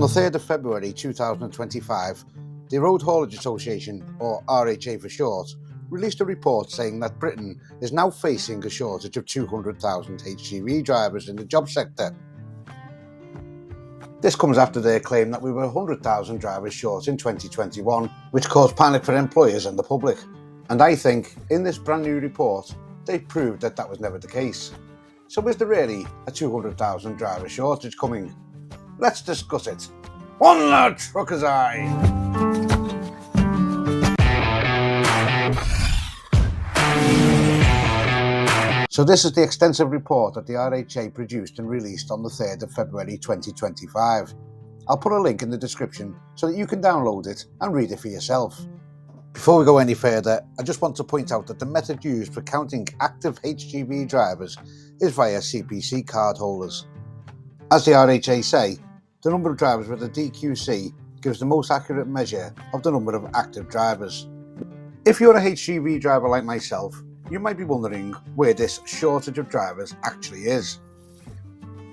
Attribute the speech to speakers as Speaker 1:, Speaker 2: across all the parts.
Speaker 1: On the 3rd of February 2025, the Road Haulage Association, or RHA for short, released a report saying that Britain is now facing a shortage of 200,000 HGV drivers in the job sector. This comes after their claim that we were 100,000 drivers short in 2021, which caused panic for employers and the public. And I think in this brand new report, they've proved that that was never the case. So is there really a 200,000 driver shortage coming? Let's discuss it. On the trucker's eye! So this is the extensive report that the RHA produced and released on the 3rd of February 2025. I'll put a link in the description so that you can download it and read it for yourself. Before we go any further, I just want to point out that the method used for counting active HGV drivers is via CPC card holders. As the RHA say, the number of drivers with a DQC gives the most accurate measure of the number of active drivers. If you're a HGV driver like myself, you might be wondering where this shortage of drivers actually is.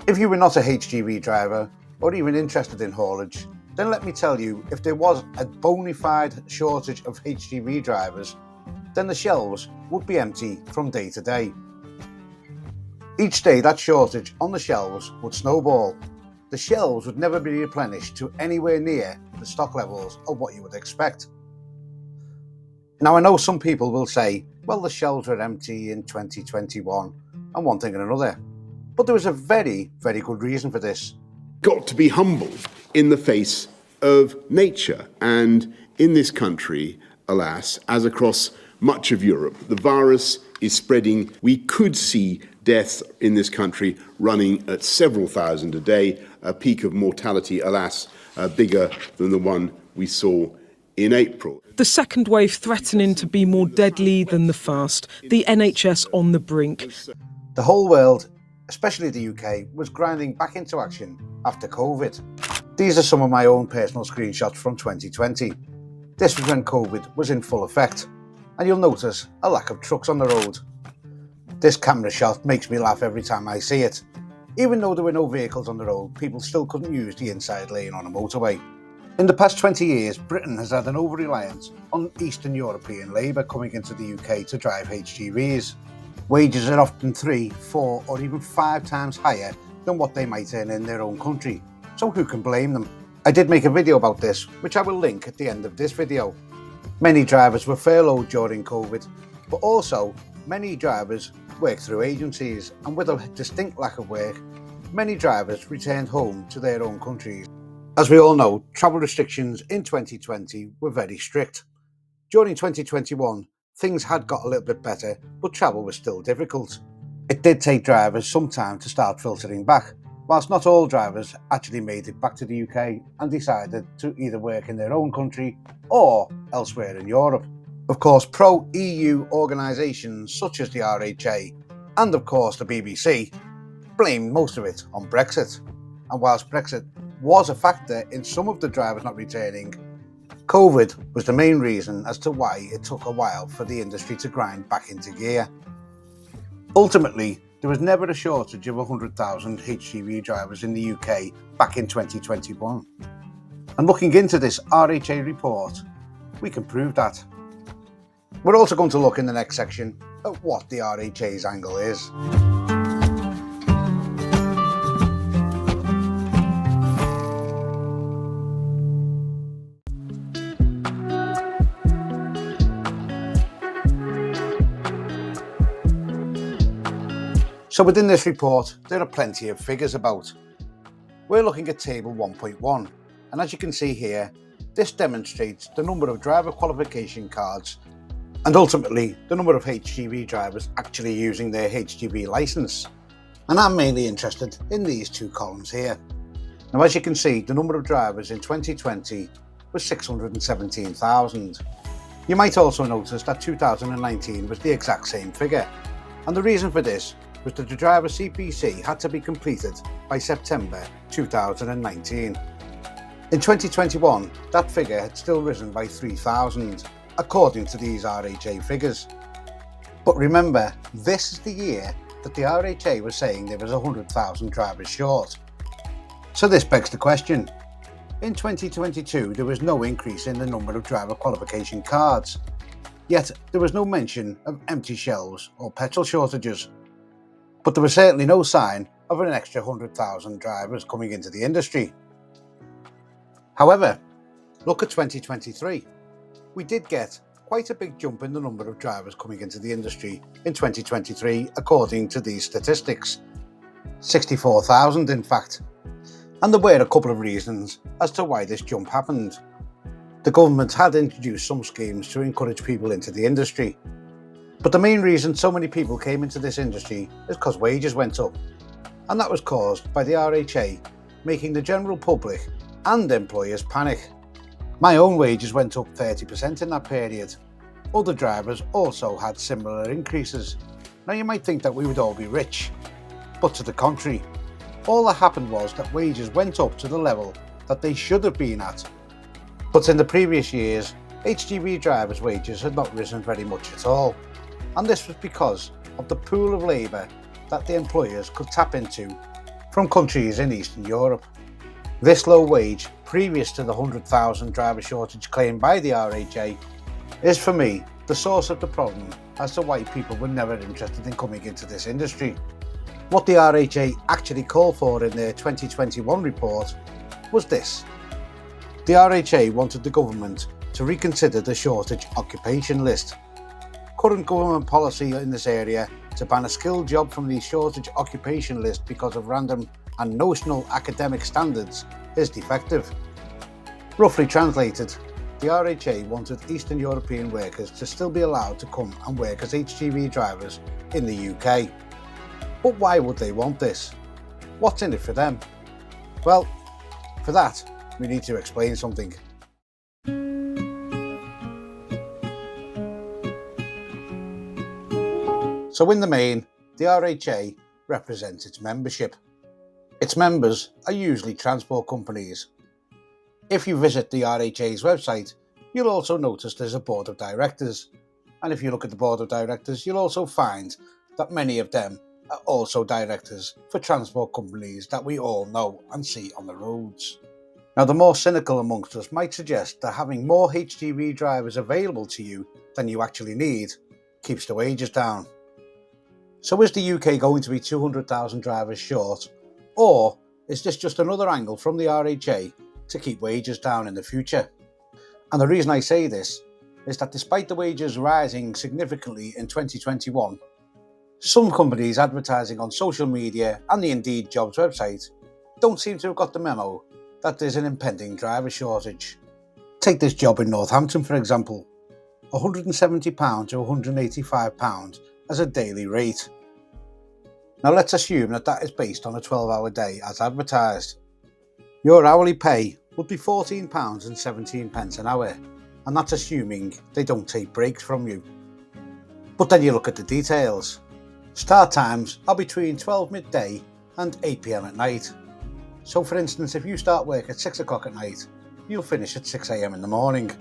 Speaker 1: If you were not a HGV driver or even interested in haulage, then let me tell you, if there was a bona fide shortage of HGV drivers, then the shelves would be empty from day to day. Each day that shortage on the shelves would snowball. The shelves would never be replenished to anywhere near the stock levels of what you would expect. Now I know some people will say, well, the shelves were empty in 2021 and one thing and another, but there was a very, very good reason for this.
Speaker 2: Got to be humble in the face of nature, and in this country, alas, as across much of Europe, the virus is spreading. We could see deaths in this country running at several thousand a day, a peak of mortality, alas, bigger than the one we saw in April.
Speaker 3: The second wave threatening to be more deadly than the first, the NHS on the brink.
Speaker 1: The whole world, especially the UK, was grinding back into action after COVID. These are some of my own personal screenshots from 2020. This was when COVID was in full effect, and you'll notice a lack of trucks on the road. This camera shot makes me laugh every time I see it. Even though there were no vehicles on the road, people still couldn't use the inside lane on a motorway. In the past 20 years, Britain has had an over-reliance on Eastern European labour coming into the UK to drive HGVs. Wages are often 3, 4 or even 5 times higher than what they might earn in their own country, so who can blame them? I did make a video about this, which I will link at the end of this video. Many drivers were furloughed during COVID, but also many drivers worked through agencies, and with a distinct lack of work, many drivers returned home to their own countries. As we all know, travel restrictions in 2020 were very strict. During 2021, things had got a little bit better, but travel was still difficult. It did take drivers some time to start filtering back, whilst not all drivers actually made it back to the UK and decided to either work in their own country or elsewhere in Europe. Of course, pro-EU organisations such as the RHA and of course the BBC blamed most of it on Brexit. And whilst Brexit was a factor in some of the drivers not returning, COVID was the main reason as to why it took a while for the industry to grind back into gear. Ultimately, there was never a shortage of 100,000 HGV drivers in the UK back in 2021. And looking into this RHA report, we can prove that. We're also going to look in the next section at what the RHA's angle is. So within this report, there are plenty of figures about. We're looking at table 1.1, and as you can see here, this demonstrates the number of driver qualification cards and ultimately the number of HGV drivers actually using their HGV licence. And I'm mainly interested in these two columns here. Now as you can see, the number of drivers in 2020 was 617,000. You might also notice that 2019 was the exact same figure, and the reason for this was that the driver CPC had to be completed by September 2019. In 2021, that figure had still risen by 3,000, according to these RHA figures. But remember, this is the year that the RHA was saying there was 100,000 drivers short. So this begs the question, In 2022, there was no increase in the number of driver qualification cards, yet there was no mention of empty shelves or petrol shortages. But there was certainly no sign of an extra 100,000 drivers coming into the industry. However, look at 2023. We did get quite a big jump in the number of drivers coming into the industry in 2023, according to these statistics. 64,000 in fact. And there were a couple of reasons as to why this jump happened. The government had introduced some schemes to encourage people into the industry. But the main reason so many people came into this industry is because wages went up. And that was caused by the RHA making the general public and employers panic. My own wages went up 30% in that period. Other drivers also had similar increases. Now you might think that we would all be rich, but to the contrary. All that happened was that wages went up to the level that they should have been at. But in the previous years, HGV drivers' wages had not risen very much at all. And this was because of the pool of labour that the employers could tap into from countries in Eastern Europe. This low wage, previous to the 100,000 driver shortage claimed by the RHA, is for me the source of the problem as to why people were never interested in coming into this industry. What the RHA actually called for in their 2021 report was this. The RHA wanted the government to reconsider the shortage occupation list. Current government policy in this area to ban a skilled job from the shortage occupation list because of random and notional academic standards is defective. Roughly translated, the RHA wanted Eastern European workers to still be allowed to come and work as HGV drivers in the UK. But why would they want this? What's in it for them? Well, for that, we need to explain something. So in the main, the RHA represents its membership. Its members are usually transport companies. If you visit the RHA's website, you'll also notice there's a board of directors. And if you look at the board of directors, you'll also find that many of them are also directors for transport companies that we all know and see on the roads. Now, the more cynical amongst us might suggest that having more HGV drivers available to you than you actually need keeps the wages down. So is the UK going to be 200,000 drivers short, or is this just another angle from the RHA to keep wages down in the future? And the reason I say this is that despite the wages rising significantly in 2021, some companies advertising on social media and the Indeed Jobs website don't seem to have got the memo that there's an impending driver shortage. Take this job in Northampton for example, £170 to £185 as a daily rate. Now let's assume that that is based on a 12-hour day as advertised. Your hourly pay would be £14.17 an hour, and that's assuming they don't take breaks from you. But then you look at the details. Start times are between 12 midday and 8 PM at night. So for instance, if you start work at 6 o'clock at night, you'll finish at 6 AM in the morning.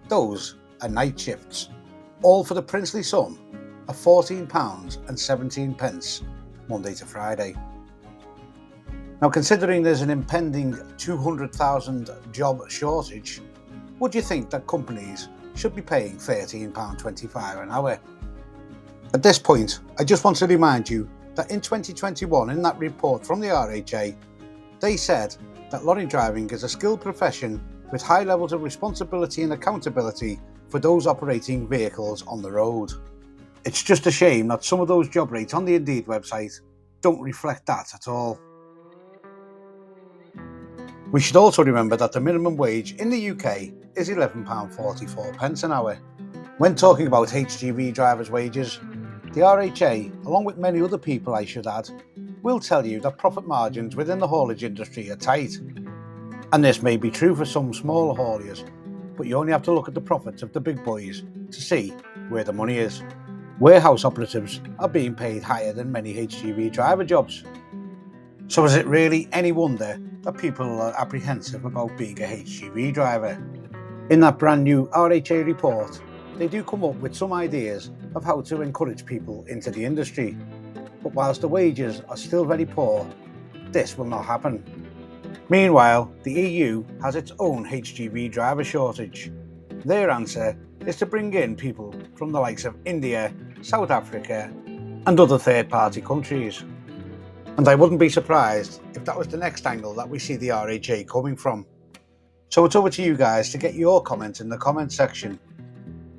Speaker 1: Those are night shifts, all for the princely sum of £14.17 Monday to Friday. Now, considering there's an impending 200,000 job shortage, would you think that companies should be paying £13.25 an hour? At this point, I just want to remind you that in 2021, in that report from the RHA, they said that lorry driving is a skilled profession with high levels of responsibility and accountability for those operating vehicles on the road. It's just a shame that some of those job rates on the Indeed website don't reflect that at all. We should also remember that the minimum wage in the UK is £11.44 an hour. When talking about HGV drivers' wages, the RHA, along with many other people I should add, will tell you that profit margins within the haulage industry are tight. And this may be true for some smaller hauliers, but you only have to look at the profits of the big boys to see where the money is. Warehouse operatives are being paid higher than many HGV driver jobs. So is it really any wonder that people are apprehensive about being a HGV driver? In that brand new RHA report, they do come up with some ideas of how to encourage people into the industry. But whilst the wages are still very poor, this will not happen. Meanwhile, the EU has its own HGV driver shortage. Their answer is to bring in people from the likes of India, South Africa, and other third-party countries. And I wouldn't be surprised if that was the next angle that we see the RHA coming from. So it's over to you guys to get your comments in the comment section.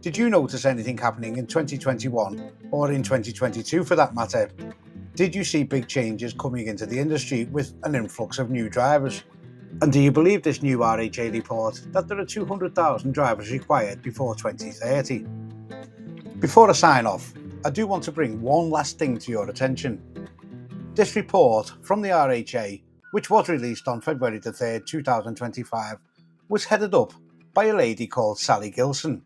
Speaker 1: Did you notice anything happening in 2021 or in 2022 for that matter? Did you see big changes coming into the industry with an influx of new drivers? And do you believe this new RHA report that there are 200,000 drivers required before 2030? Before I sign off, I do want to bring one last thing to your attention. This report from the RHA, which was released on February the 3rd, 2025, was headed up by a lady called Sally Gilson.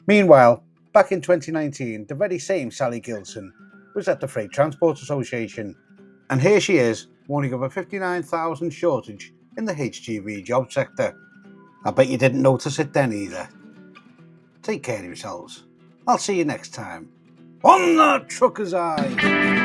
Speaker 1: Meanwhile, back in 2019, the very same Sally Gilson was at the Freight Transport Association, and here she is warning of a 59,000 shortage in the HGV job sector. I bet you didn't notice it then either. Take care of yourselves. I'll see you next time on the Trucker's Eye.